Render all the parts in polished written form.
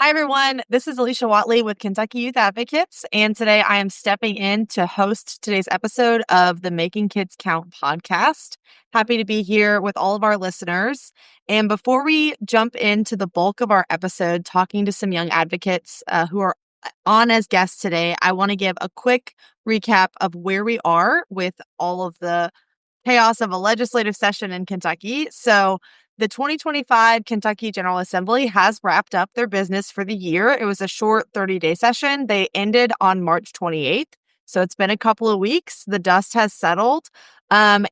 Hi, everyone. This is Alicia Whatley with Kentucky Youth Advocates, and today I am stepping in to host today's episode of the Making Kids Count podcast. Happy to be here with all of our listeners. And before we jump into the bulk of our episode, talking to some young advocates who are on as guests today, I want to give a quick recap of where we are with all of the chaos of a legislative session in Kentucky. So, the 2025 Kentucky General Assembly has wrapped up their business for the year. It was a short 30-day session. They ended on March 28th. So, it's been a couple of weeks. The dust has settled. At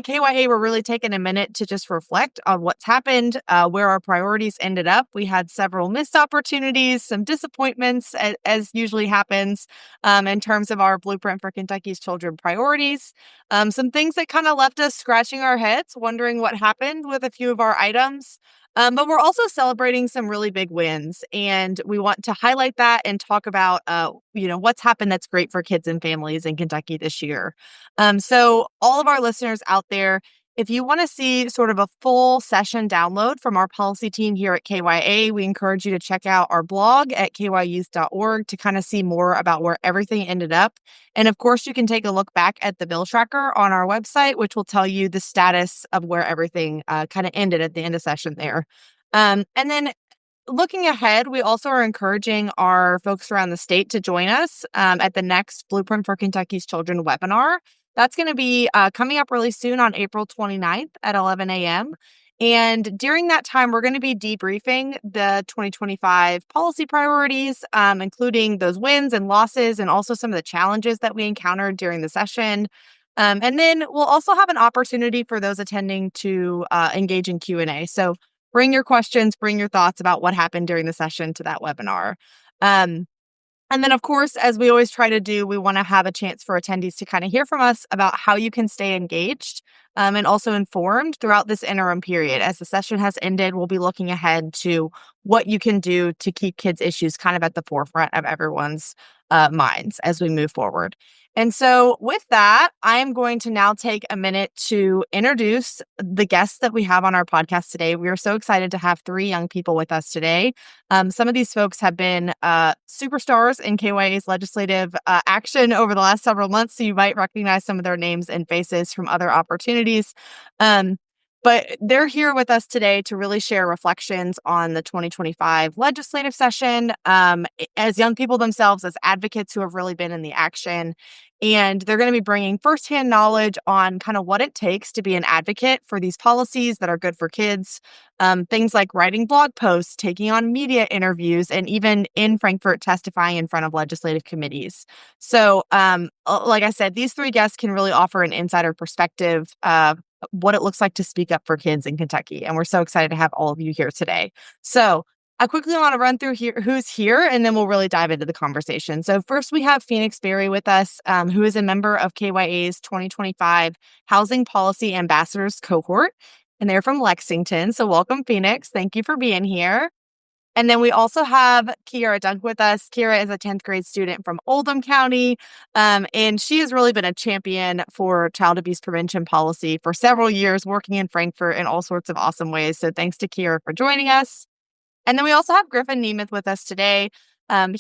KYA, we're really taking a minute to just reflect on what's happened, where our priorities ended up. We had several missed opportunities, some disappointments, as usually happens in terms of our Blueprint for Kentucky's Children priorities. Some things that kind of left us scratching our heads, wondering what happened with a few of our items. But we're also celebrating some really big wins, and we want to highlight that and talk about, what's happened that's great for kids and families in Kentucky this year. So all of our listeners out there, if you want to see sort of a full session download from our policy team here at KYA, we encourage you to check out our blog at kyouth.org to kind of see more about where everything ended up. And of course, you can take a look back at the bill tracker on our website, which will tell you the status of where everything kind of ended at the end of session there. And then looking ahead, we also are encouraging our folks around the state to join us at the next Blueprint for Kentucky's Children webinar. That's going to be coming up really soon on April 29th at 11 a.m. And during that time, we're going to be debriefing the 2025 policy priorities, including those wins and losses, and also some of the challenges that we encountered during the session. And then we'll also have an opportunity for those attending to engage in Q&A. So bring your questions, bring your thoughts about what happened during the session to that webinar. And then, of course, as we always try to do, we want to have a chance for attendees to kind of hear from us about how you can stay engaged and also informed throughout this interim period. As the session has ended, we'll be looking ahead to what you can do to keep kids' issues kind of at the forefront of everyone's minds as we move forward. And so with that, I'm going to now take a minute to introduce the guests that we have on our podcast today. We are so excited to have three young people with us today. Some of these folks have been superstars in KYA's legislative action over the last several months, so you might recognize some of their names and faces from other opportunities. But they're here with us today to really share reflections on the 2025 legislative session as young people themselves, as advocates who have really been in the action. And they're going to be bringing firsthand knowledge on kind of what it takes to be an advocate for these policies that are good for kids. Things like writing blog posts, taking on media interviews, and even in Frankfurt testifying in front of legislative committees. So, like I said, these three guests can really offer an insider perspective what it looks like to speak up for kids in Kentucky. And we're so excited to have all of you here today. So I quickly want to run through here who's here, and then we'll really dive into the conversation. So first, we have Phoenix Berry with us, who is a member of KYA's 2025 Housing Policy Ambassadors cohort, and they're from Lexington. So welcome, Phoenix. Thank you for being here. And then we also have Kiera Dunk with us. Kiera is a 10th grade student from Oldham County, and she has really been a champion for child abuse prevention policy for several years, working in Frankfurt in all sorts of awesome ways. So thanks to Kiera for joining us. And then we also have Griffin Nemeth with us today.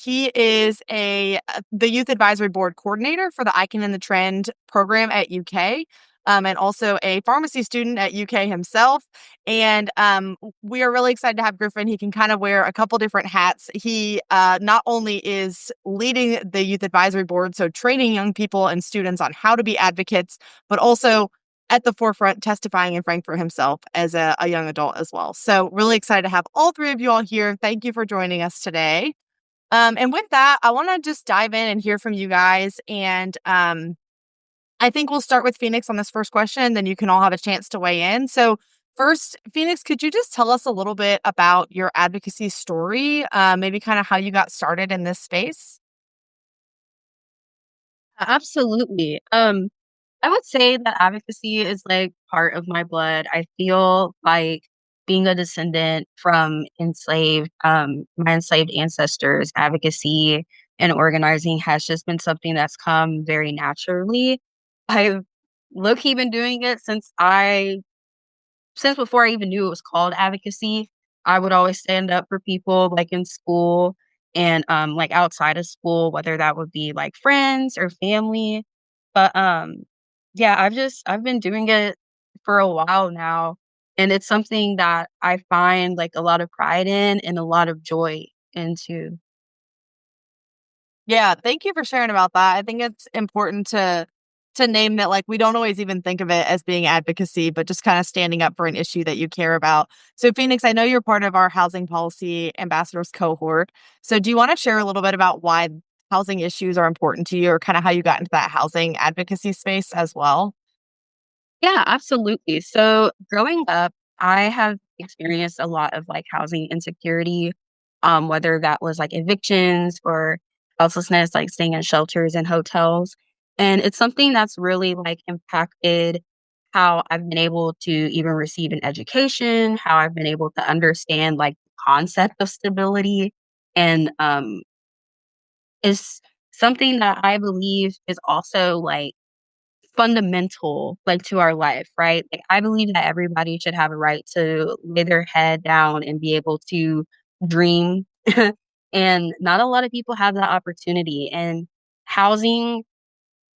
He is the Youth Advisory Board coordinator for the I Can End the Trend program at UK. And also a pharmacy student at UK himself. And we are really excited to have Griffin. He can kind of wear a couple different hats. He not only is leading the Youth Advisory Board, so training young people and students on how to be advocates, but also at the forefront testifying in Frankfurt himself as a young adult as well. So really excited to have all three of you all here. Thank you for joining us today. And with that, I want to just dive in and hear from you guys. And I think we'll start with Phoenix on this first question, then you can all have a chance to weigh in. So first, Phoenix, could you just tell us a little bit about your advocacy story, maybe kind of how you got started in this space? Absolutely. I would say that advocacy is like part of my blood. I feel like being a descendant from my enslaved ancestors, advocacy and organizing has just been something that's come very naturally. I've low-key been doing it since before I even knew it was called advocacy. I would always stand up for people, like, in school and, like, outside of school, whether that would be, like, friends or family. But, yeah, I've been doing it for a while now, and it's something that I find, like, a lot of pride in and a lot of joy into. Yeah, thank you for sharing about that. I think it's important to name that like we don't always even think of it as being advocacy, but just kind of standing up for an issue that you care about. So Phoenix, I know you're part of our housing policy ambassadors cohort. So do you want to share a little bit about why housing issues are important to you or kind of how you got into that housing advocacy space as well? Yeah, absolutely. So growing up, I have experienced a lot of like housing insecurity, whether that was like evictions or houselessness, like staying in shelters and hotels. And it's something that's really like impacted how I've been able to even receive an education, how I've been able to understand like the concept of stability and is something that I believe is also like fundamental, like, to our life, right? Like, I believe that everybody should have a right to lay their head down and be able to dream, and not a lot of people have that opportunity, and housing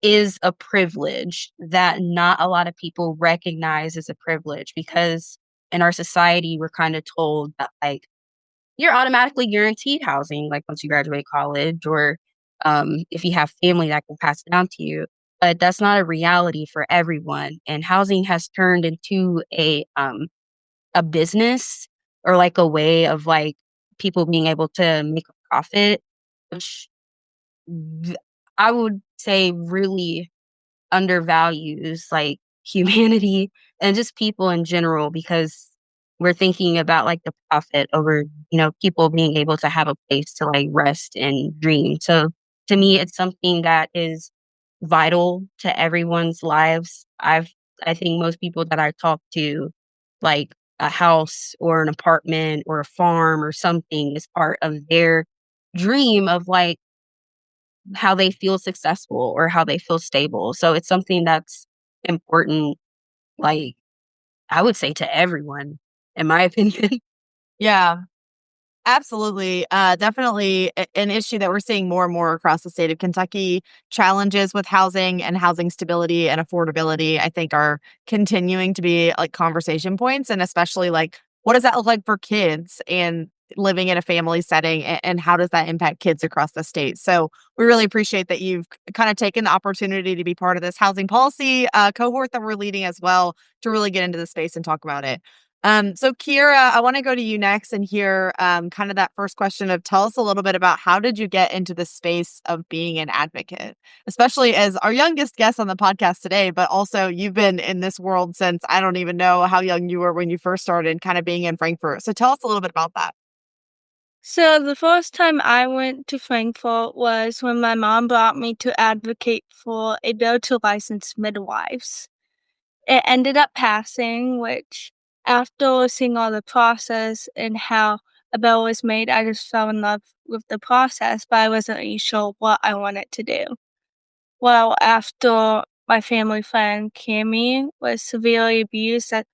is a privilege that not a lot of people recognize as a privilege because in our society, we're kinda told that, like, you're automatically guaranteed housing, like, once you graduate college or, if you have family that can pass it down to you, but that's not a reality for everyone, and housing has turned into a business or, like, a way of, like, people being able to make a profit, which v I would say really undervalues, like, humanity and just people in general because we're thinking about, like, the profit over, people being able to have a place to, like, rest and dream. So, to me, it's something that is vital to everyone's lives. I think most people that I talk to, like, a house or an apartment or a farm or something is part of their dream of, like, how they feel successful or how they feel stable. So it's something that's important, like, I would say to everyone, in my opinion. Yeah. Absolutely. Definitely an issue that we're seeing more and more across the state of Kentucky. Challenges with housing and housing stability and affordability, I think, are continuing to be like conversation points. And especially like, what does that look like for kids and living in a family setting? And how does that impact kids across the state? So we really appreciate that you've kind of taken the opportunity to be part of this housing policy cohort that we're leading as well to really get into the space and talk about it. So Kiera, I want to go to you next and hear kind of that first question of tell us a little bit about how did you get into the space of being an advocate, especially as our youngest guest on the podcast today, but also you've been in this world since I don't even know how young you were when you first started kind of being in Frankfurt. So tell us a little bit about that. So the first time I went to Frankfurt was when my mom brought me to advocate for a bill to license midwives. It ended up passing, which after seeing all the process and how a bill was made, I just fell in love with the process, but I wasn't really sure what I wanted to do. Well, after my family friend Cammy was severely abused, that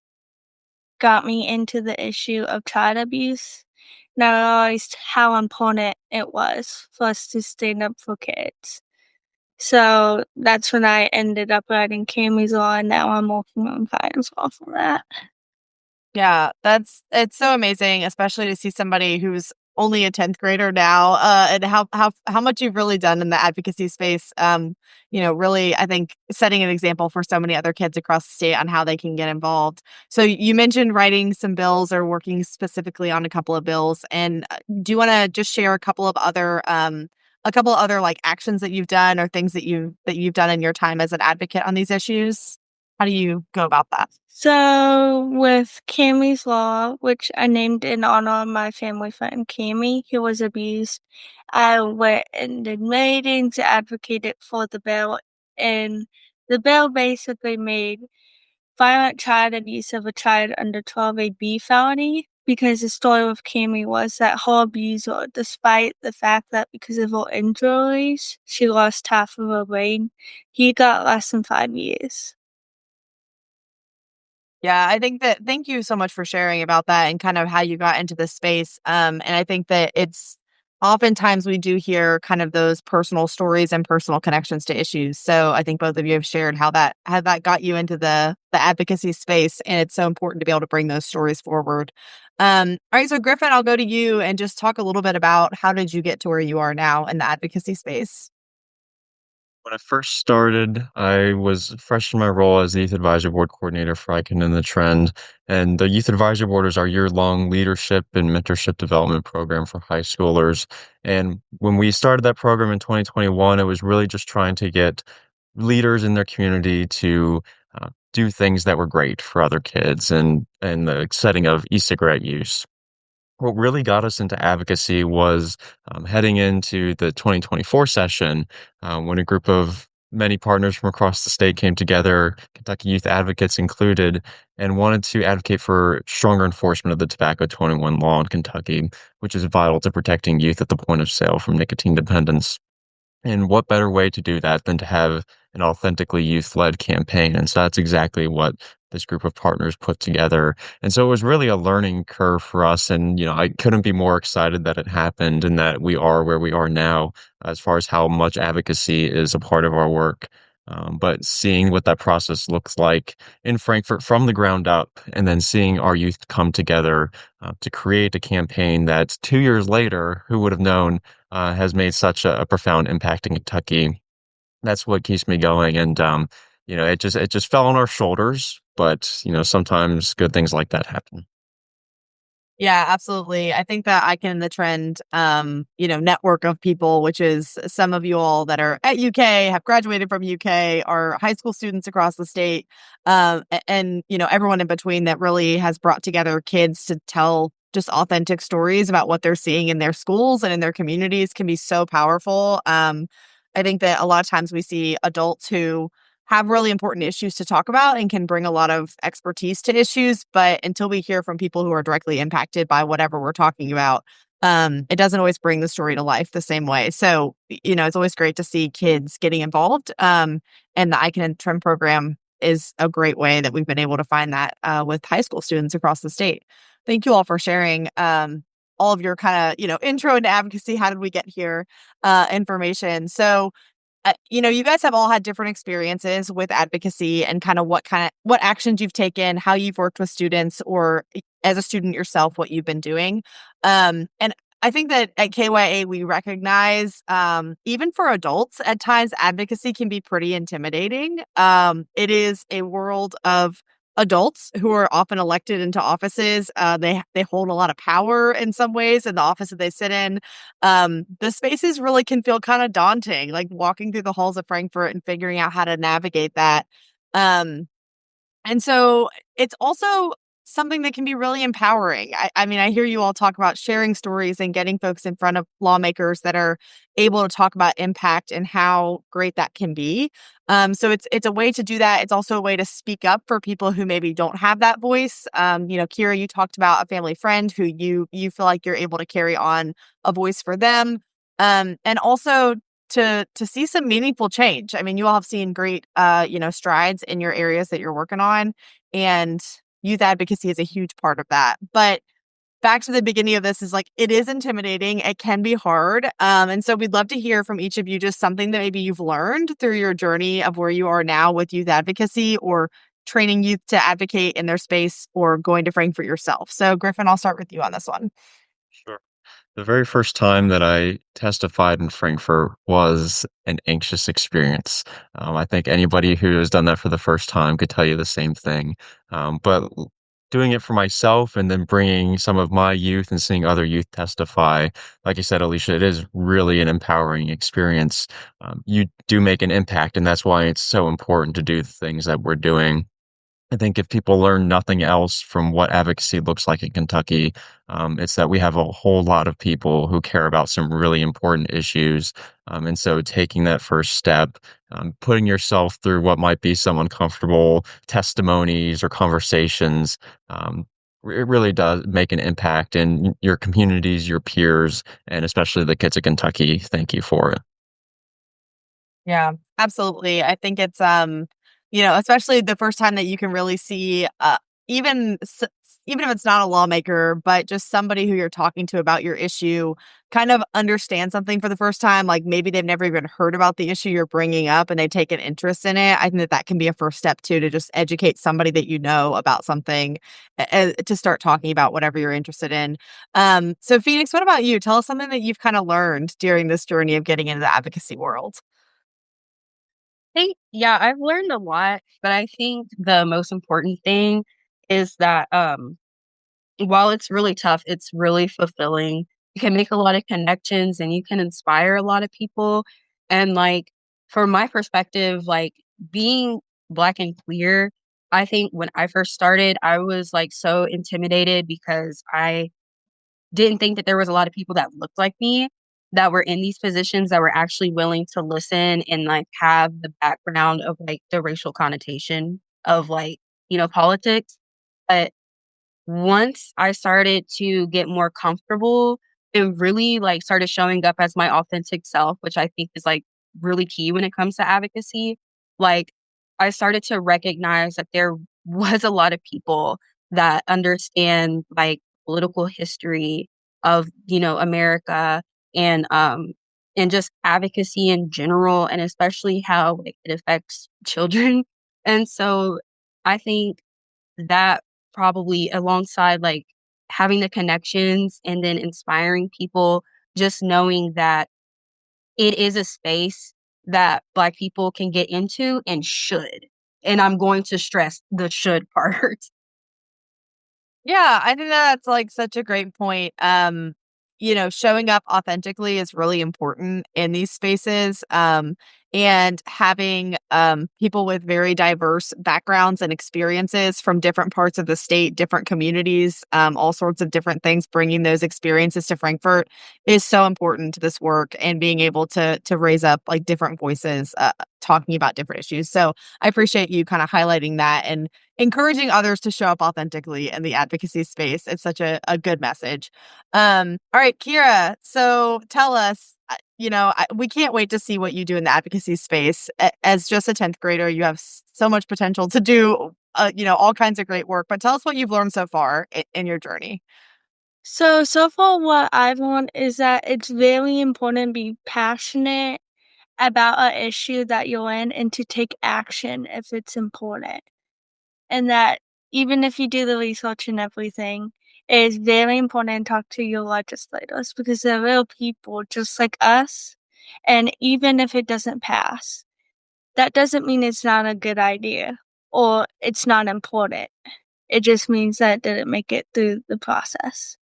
got me into the issue of child abuse. And I realized how important it was for us to stand up for kids. So that's when I ended up writing Cammy's Law, and now I'm working on Fire's Law for that. Yeah, it's so amazing, especially to see somebody who's only a 10th grader now, and how much you've really done in the advocacy space. Really, I think setting an example for so many other kids across the state on how they can get involved. So you mentioned writing some bills or working specifically on a couple of bills, and do you want to just share a couple other like actions that you've done or things that you've done in your time as an advocate on these issues? How do you go about that? So with Cammy's Law, which I named in honor of my family friend Cammy, who was abused, I went and did meetings, advocated for the bill, and the bill basically made violent child abuse of a child under 12 a B felony because the story with Cammy was that her abuser, despite the fact that because of her injuries, she lost half of her brain, he got less than 5 years. Yeah, I think that thank you so much for sharing about that and kind of how you got into this space. And I think that it's oftentimes we do hear kind of those personal stories and personal connections to issues. So I think both of you have shared how that got you into the advocacy space, and it's so important to be able to bring those stories forward. All right, so Griffin, I'll go to you and just talk a little bit about how did you get to where you are now in the advocacy space? When I first started, I was fresh in my role as the Youth Advisory Board coordinator for I Can End the Trend. And the Youth Advisory Board is our year-long leadership and mentorship development program for high schoolers. And when we started that program in 2021, it was really just trying to get leaders in their community to do things that were great for other kids and the setting of e-cigarette use. What really got us into advocacy was heading into the 2024 session when a group of many partners from across the state came together, Kentucky Youth Advocates included, and wanted to advocate for stronger enforcement of the Tobacco 21 law in Kentucky, which is vital to protecting youth at the point of sale from nicotine dependence. And what better way to do that than to have an authentically youth-led campaign? And so that's exactly what this group of partners put together. And so it was really a learning curve for us. And, I couldn't be more excited that it happened and that we are where we are now as far as how much advocacy is a part of our work. But seeing what that process looks like in Frankfurt from the ground up, and then seeing our youth come together to create a campaign that 2 years later, who would have known, has made such a profound impact in Kentucky. That's what keeps me going, and, it just fell on our shoulders, but, sometimes good things like that happen. Yeah, absolutely. I think that I can the trend, network of people, which is some of you all that are at UK, have graduated from UK, are high school students across the state, and everyone in between that really has brought together kids to tell just authentic stories about what they're seeing in their schools and in their communities can be so powerful. I think that a lot of times we see adults who have really important issues to talk about and can bring a lot of expertise to issues. But until we hear from people who are directly impacted by whatever we're talking about, it doesn't always bring the story to life the same way. So, it's always great to see kids getting involved. And the I Can Trim program is a great way that we've been able to find that with high school students across the state. Thank you all for sharing all of your kind of, intro into advocacy. How did we get here? Information. So, you guys have all had different experiences with advocacy and what actions you've taken, how you've worked with students, or as a student yourself, what you've been doing. And I think that at KYA we recognize, even for adults, at times advocacy can be pretty intimidating. It is a world of adults who are often elected into offices. They hold a lot of power in some ways in the office that they sit in. The spaces really can feel kind of daunting, like walking through the halls of Frankfurt and figuring out how to navigate that. Um, and so it's also something that can be really empowering. I mean, I hear you all talk about sharing stories and getting folks in front of lawmakers that are able to talk about impact and how great that can be. So it's a way to do that. It's also a way to speak up for people who maybe don't have that voice. Kiera, you talked about a family friend who you feel like you're able to carry on a voice for them. And also to see some meaningful change. I mean, you all have seen great strides in your areas that you're working on, and youth advocacy is a huge part of that. But back to the beginning of this is like it is intimidating. It can be hard. And so we'd love to hear from each of you just something that maybe you've learned through your journey of where you are now with youth advocacy or training youth to advocate in their space or going to Frankfurt yourself. So Griffin, I'll start with you on this one. Sure. The very first time that I testified in Frankfurt was an anxious experience. I think anybody who has done that for the first time could tell you the same thing. But doing it for myself and then bringing some of my youth and seeing other youth testify, like you said, Alicia, it is really an empowering experience. You do make an impact, and that's why it's so important to do the things that we're doing. I think if people learn nothing else from what advocacy looks like in Kentucky, it's that we have a whole lot of people who care about some really important issues. And so taking that first step, putting yourself through what might be some uncomfortable testimonies or conversations, it really does make an impact in your communities, your peers, and especially the kids of Kentucky. Thank you for it. Yeah, absolutely. I think it's especially the first time that you can really see even if it's not a lawmaker, but just somebody who you're talking to about your issue kind of understand something for the first time, like maybe they've never even heard about the issue you're bringing up and they take an interest in it. I think that that can be a first step too, to just educate somebody that you know about something, to start talking about whatever you're interested in. So Phoenix, what about you? Tell us something that you've kind of learned during this journey of getting into the advocacy world. Yeah, I've learned a lot, but I think the most important thing is that while it's really tough, it's really fulfilling. You can make a lot of connections and you can inspire a lot of people. And like from my perspective, like being black and queer, I think when I first started, I was like so intimidated because I didn't think that there was a lot of people that looked like me that were in these positions that were actually willing to listen and like have the background of like the racial connotation of like, politics. But once I started to get more comfortable, it really, like, started showing up as my authentic self, which I think is, like, really key when it comes to advocacy. Like, I started to recognize that there was a lot of people that understand, like, political history of, America and just advocacy in general, and especially how, like, it affects children. And so I think that probably alongside, like, having the connections and then inspiring people, just knowing that it is a space that Black people can get into and should, and I'm going to stress the should part. Yeah, I think that's like such a great point. Showing up authentically is really important in these spaces. And having people with very diverse backgrounds and experiences from different parts of the state, different communities, all sorts of different things, bringing those experiences to Frankfurt is so important to this work and being able to raise up like different voices, talking about different issues. So I appreciate you kind of highlighting that and encouraging others to show up authentically in the advocacy space. It's such a good message. All right, Kiera. So tell us, we can't wait to see what you do in the advocacy space. As just a 10th grader, you have so much potential to do, all kinds of great work. But tell us what you've learned so far in your journey. So far what I've learned is that it's very important to be passionate about a issue that you're in and to take action if it's important. And that even if you do the research and everything, it is very important to talk to your legislators because they're real people just like us. And even if it doesn't pass, that doesn't mean it's not a good idea or it's not important. It just means that it didn't make it through the process.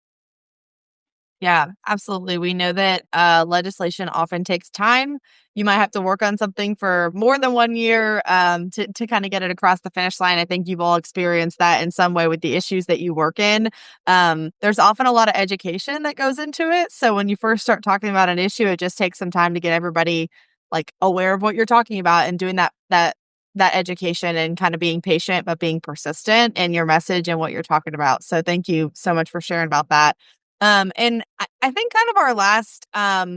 Yeah, absolutely. We know that legislation often takes time. You might have to work on something for more than 1 year, to kind of get it across the finish line. I think you've all experienced that in some way with the issues that you work in. There's often a lot of education that goes into it. So when you first start talking about an issue, it just takes some time to get everybody like aware of what you're talking about and doing that education and kind of being patient but being persistent in your message and what you're talking about. So thank you so much for sharing about that. And I think kind of our last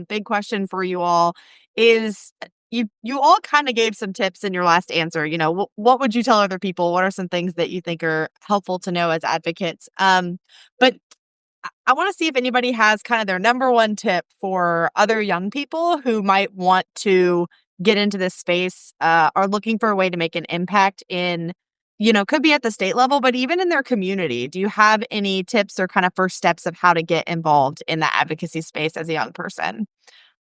big question for you all is you all kind of gave some tips in your last answer. What would you tell other people? What are some things that you think are helpful to know as advocates? But I want to see if anybody has kind of their number one tip for other young people who might want to get into this space, are looking for a way to make an impact in, could be at the state level, but even in their community. Do you have any tips or kind of first steps of how to get involved in the advocacy space as a young person?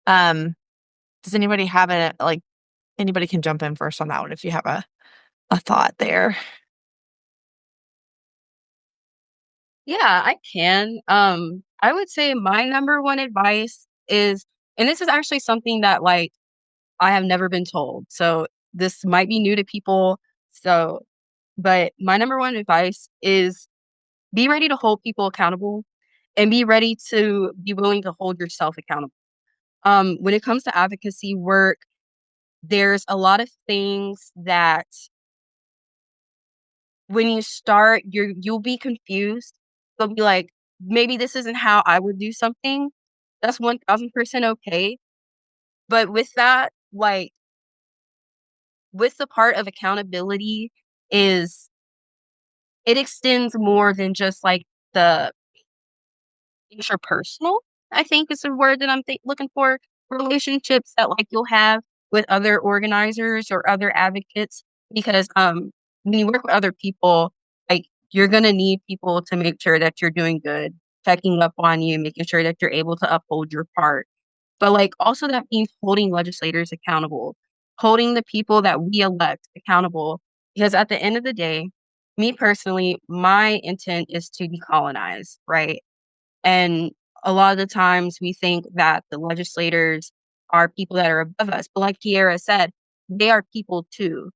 Um, does anybody have anybody can jump in first on that one if you have a thought there. Yeah, I can. I would say my number one advice is, and this is actually something that like I have never been told. So this might be new to people. So, but my number one advice is be ready to hold people accountable and be ready to be willing to hold yourself accountable. When it comes to advocacy work, there's a lot of things that when you start, you'll be confused. You'll be like, maybe this isn't how I would do something. That's 1000% okay. But with that, like with the part of accountability is it extends more than just like the interpersonal, I think is the word that I'm looking for. Relationships that like you'll have with other organizers or other advocates, because when you work with other people, like you're gonna need people to make sure that you're doing good, checking up on you, making sure that you're able to uphold your part. But like also that means holding legislators accountable, holding the people that we elect accountable. Because at the end of the day, me personally, my intent is to decolonize, right? And a lot of the times we think that the legislators are people that are above us. But like Kiera said, they are people too.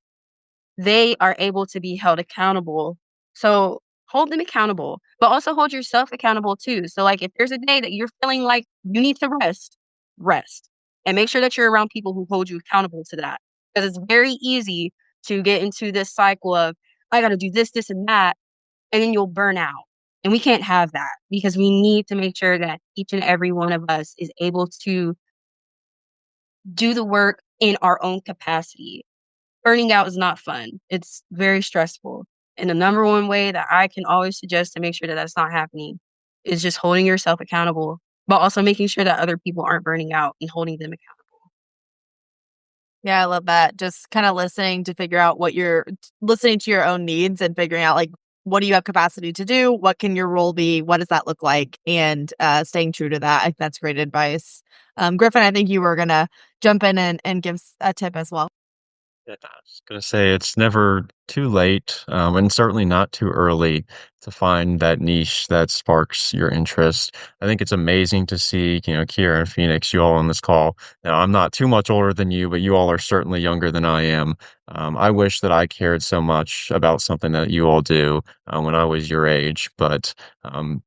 They are able to be held accountable. So hold them accountable, but also hold yourself accountable too. So like if there's a day that you're feeling like you need to rest, rest. And make sure that you're around people who hold you accountable to that. Because it's very easy to get into this cycle of I gotta do this, this, and that, and then you'll burn out. And we can't have that because we need to make sure that each and every one of us is able to do the work in our own capacity. Burning out is not fun. It's very stressful. And the number one way that I can always suggest to make sure that that's not happening is just holding yourself accountable, but also making sure that other people aren't burning out and holding them accountable. Yeah, I love that. Just kind of listening to figure out what you're listening to your own needs and figuring out like what do you have capacity to do? What can your role be? What does that look like? And staying true to that. I think that's great advice. Griffin, I think you were gonna jump in and give a tip as well. Yeah, I was gonna say it's never too late, and certainly not too early to find that niche that sparks your interest. I think it's amazing to see, Kiera and Phoenix, you all on this call. Now, I'm not too much older than you, but you all are certainly younger than I am. I wish that I cared so much about something that you all do when I was your age, but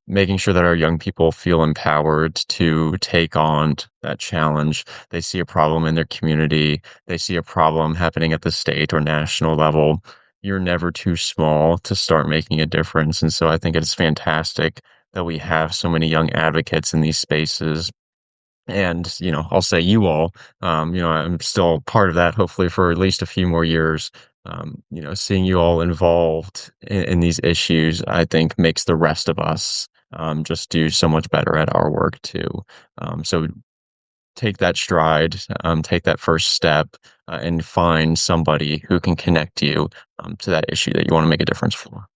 making sure that our young people feel empowered to take on that challenge. They see a problem in their community, they see a problem happening at the state or national level, you're never too small to start making a difference. And so I think it's fantastic that we have so many young advocates in these spaces. And, I'll say you all, I'm still part of that, hopefully for at least a few more years. Seeing you all involved in these issues, I think makes the rest of us just do so much better at our work too. So take that stride, take that first step, and find somebody who can connect you to that issue that you want to make a difference for.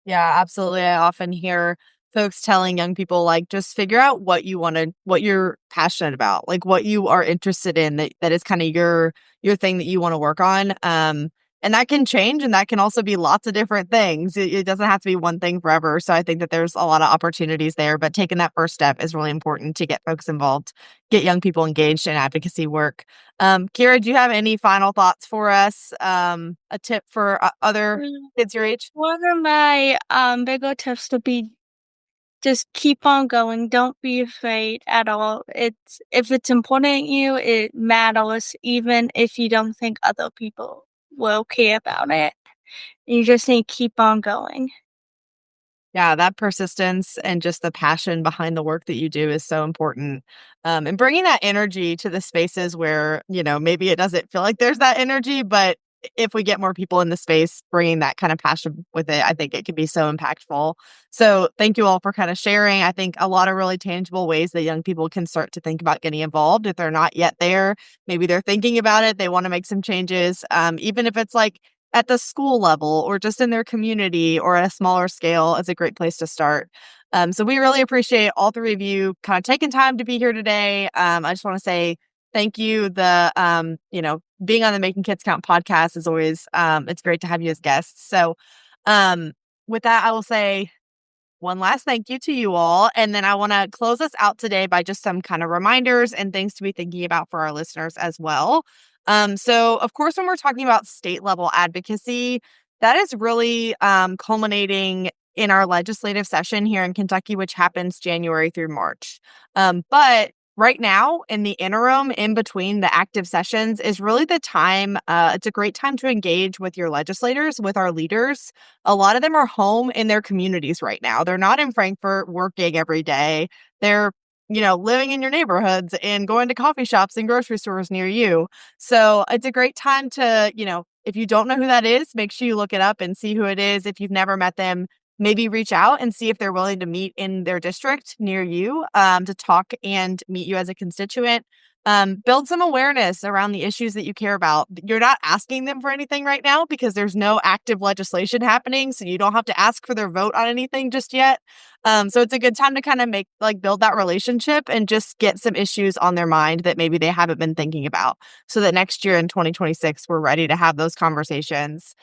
Yeah, absolutely. I often hear folks telling young people like just figure out what you're passionate about, like what you are interested in that is kind of your thing that you want to work on. And that can change and that can also be lots of different things. It doesn't have to be one thing forever. So I think that there's a lot of opportunities there, but taking that first step is really important to get folks involved, get young people engaged in advocacy work. Kiera, do you have any final thoughts for us? A tip for other kids your age? One of my bigger tips would be just keep on going. Don't be afraid at all. It's if it's important to you, it matters even if you don't think other people will care about it. You just need to keep on going. Yeah, that persistence and just the passion behind the work that you do is so important. And bringing that energy to the spaces where, maybe it doesn't feel like there's that energy, but if we get more people in the space, bringing that kind of passion with it, I think it can be so impactful. So thank you all for kind of sharing. I think a lot of really tangible ways that young people can start to think about getting involved. If they're not yet there, maybe they're thinking about it, they want to make some changes. Even if it's like, at the school level or just in their community or at a smaller scale is a great place to start. So we really appreciate all three of you kind of taking time to be here today. I just want to say thank you. Being on the Making Kids Count podcast is always, it's great to have you as guests. So um, with that, I will say one last thank you to you all. And then I want to close us out today by just some kind of reminders and things to be thinking about for our listeners as well. So, of course, when we're talking about state level advocacy, that is really culminating in our legislative session here in Kentucky, which happens January through March. But right now, in the interim, in between the active sessions, is really the time. It's a great time to engage with your legislators, with our leaders. A lot of them are home in their communities right now. They're not in Frankfort working every day. They're living in your neighborhoods and going to coffee shops and grocery stores near you. So it's a great time to, If you don't know who that is, make sure you look it up and see who it is. If you've never met them, maybe reach out and see if they're willing to meet in their district near you, to talk and meet you as a constituent. Build some awareness around the issues that you care about. You're not asking them for anything right now because there's no active legislation happening, so you don't have to ask for their vote on anything just yet. So it's a good time to kind of build that relationship and just get some issues on their mind that maybe they haven't been thinking about, so that next year in 2026, we're ready to have those conversations.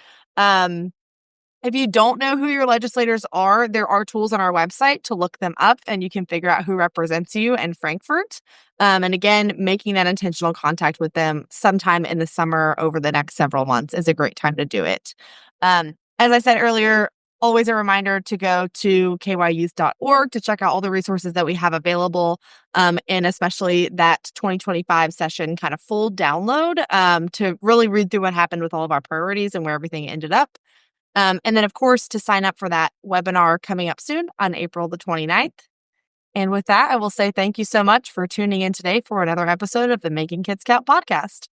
If you don't know who your legislators are, there are tools on our website to look them up, and you can figure out who represents you in Frankfort. And again, making that intentional contact with them sometime in the summer over the next several months is a great time to do it. As I said earlier, always a reminder to go to kyouth.org to check out all the resources that we have available, and especially that 2025 session kind of full download, to really read through what happened with all of our priorities and where everything ended up. And then, of course, to sign up for that webinar coming up soon on April the 29th. And with that, I will say thank you so much for tuning in today for another episode of the Making Kids Count podcast.